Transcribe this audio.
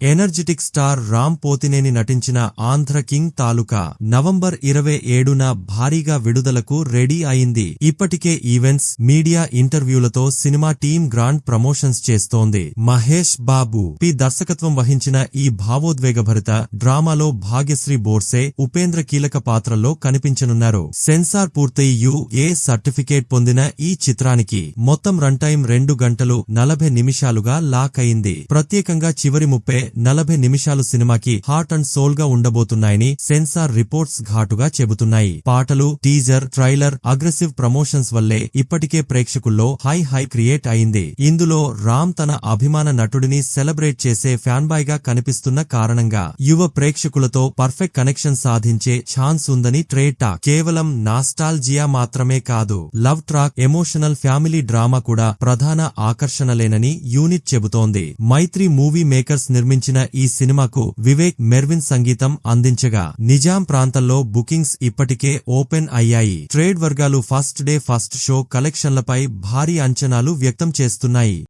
Energetic star Ram Pothineni నటించిన Andhra king Taluka November 27న భారీగా విడుదలకు రెడీ అయింది. ఇప్పటికే ఈవెంట్స్, మీడియా ఇంటర్వ్యూలతో సినిమా టీం గ్రాండ్ ప్రమోషన్స్ చేస్తోంది. మహేష్ బాబు పి దర్శకత్వం వహించిన ఈ భావోద్వేగభరిత డ్రామాలో భాగ్యశ్రీ బోర్సే, ఉపేంద్ర కీలక పాత్రల్లో కనిపించనున్నారు. సెన్సార్ పూర్తయి యుఏ సర్టిఫికేట్ పొందిన ఈ చిత్రానికి మొత్తం రన్ టైం 2 గంటలు 40 నిమిషాలుగా లాక్ అయింది. ప్రత్యేకంగా చివరి 30-40 నిమిషాలు సినిమాకి హార్ట్ అండ్ సోల్ గా ఉండబోతున్నాయని సెన్సార్ రిపోర్ట్స్ ఘాటుగా చెబుతున్నాయి. పాటలు, టీజర్, ట్రైలర్, అగ్రెసివ్ ప్రమోషన్స్ వల్లే ఇప్పటికే ప్రేక్షకుల్లో హై క్రియేట్ అయింది. ఇందులో రామ్ తన అభిమాన నటుడిని సెలబ్రేట్ చేసే ఫ్యాన్ బాయ్ గా కనిపిస్తున్న కారణంగా యువ ప్రేక్షకులతో పర్ఫెక్ట్ కనెక్షన్ సాధించే ఛాన్స్ ఉందని ట్రేడ్ టాక్. కేవలం నాస్టాల్జియా మాత్రమే కాదు, love track, emotional family drama కూడా ప్రధాన ఆకర్షణలేనని యూనిట్ చెబుతోంది. మైత్రి మూవీ మేకర్స్ నిర్మించిన ఈ సినిమాకు వివేక్ మెర్విన్ సంగీతం అందించగా నిజాం ప్రాంతంలో బుకింగ్స్ ఇప్పటికే ఓపెన్ అయ్యాయి. ట్రేడ్ వర్గాలు ఫస్ట్ డే ఫస్ట్ షో కలెక్షన్లపై భారీ అంచనాలు వ్యక్తం చేస్తున్నాయి.